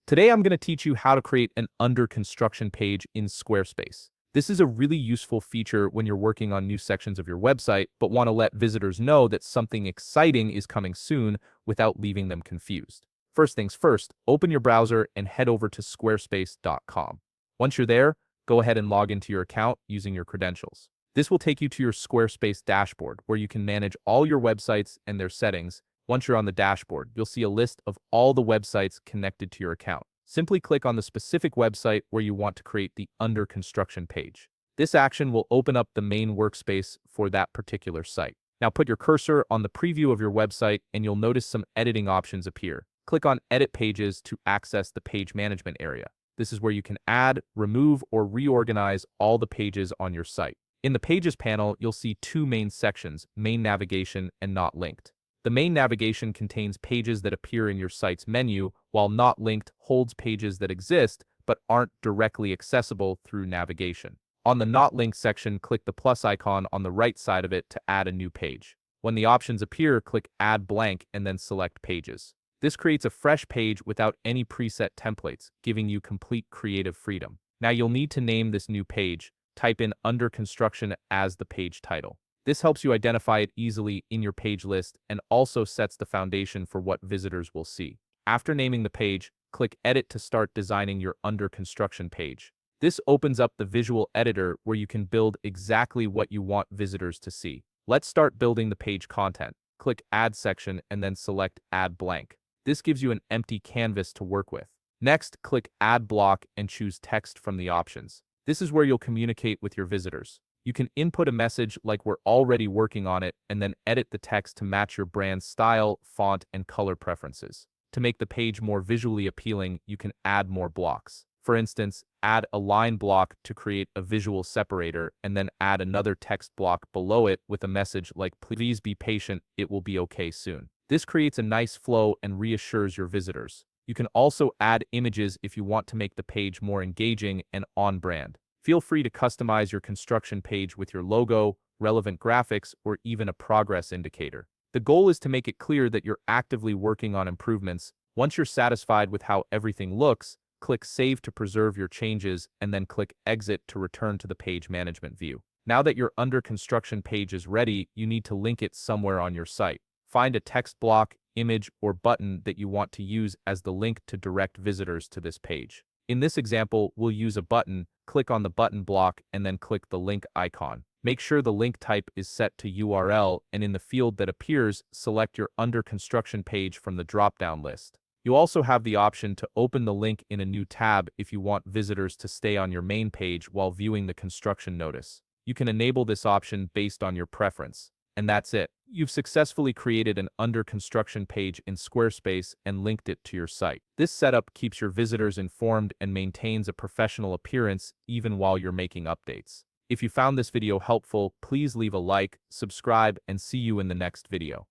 Today I'm going to teach you how to create an under construction page in Squarespace. This is a really useful feature when you're working on new sections of your website, but want to let visitors know that something exciting is coming soon without leaving them confused. First things first, open your browser and head over to squarespace.com. Once you're there, go ahead and log into your account using your credentials. This will take you to your Squarespace dashboard where you can manage all your websites and their settings. Once you're on the dashboard, you'll see a list of all the websites connected to your account. Simply click on the specific website where you want to create the under construction page. This action will open up the main workspace for that particular site. Now put your cursor on the preview of your website and you'll notice some editing options appear. Click on Edit Pages to access the page management area. This is where you can add, remove, or reorganize all the pages on your site. In the Pages panel, you'll see two main sections, Main Navigation and Not Linked. The main navigation contains pages that appear in your site's menu, while Not Linked holds pages that exist but aren't directly accessible through navigation. On the Not Linked section, click the plus icon on the right side of it to add a new page. When the options appear, click Add Blank and then select Pages. This creates a fresh page without any preset templates, giving you complete creative freedom. Now you'll need to name this new page. Type in Under Construction as the page title. This helps you identify it easily in your page list and also sets the foundation for what visitors will see. After naming the page, click Edit to start designing your under construction page. This opens up the visual editor where you can build exactly what you want visitors to see. Let's start building the page content. Click Add Section and then select Add Blank. This gives you an empty canvas to work with. Next, click Add Block and choose Text from the options. This is where you'll communicate with your visitors. You can input a message like we're already working on it and then edit the text to match your brand's style, font, and color preferences. To make the page more visually appealing, you can add more blocks. For instance, add a line block to create a visual separator and then add another text block below it with a message like "Please be patient, it will be okay soon." This creates a nice flow and reassures your visitors. You can also add images if you want to make the page more engaging and on-brand. Feel free to customize your construction page with your logo, relevant graphics, or even a progress indicator. The goal is to make it clear that you're actively working on improvements. Once you're satisfied with how everything looks, click Save to preserve your changes and then click Exit to return to the page management view. Now that your under construction page is ready, you need to link it somewhere on your site. Find a text block, image, or button that you want to use as the link to direct visitors to this page. In this example, we'll use a button. Click on the button block and then click the link icon. Make sure the link type is set to URL and in the field that appears, select your under construction page from the drop-down list. You also have the option to open the link in a new tab if you want visitors to stay on your main page while viewing the construction notice. You can enable this option based on your preference. And that's it. You've successfully created an under construction page in Squarespace and linked it to your site. This setup keeps your visitors informed and maintains a professional appearance even while you're making updates. If you found this video helpful, please leave a like, subscribe, and see you in the next video.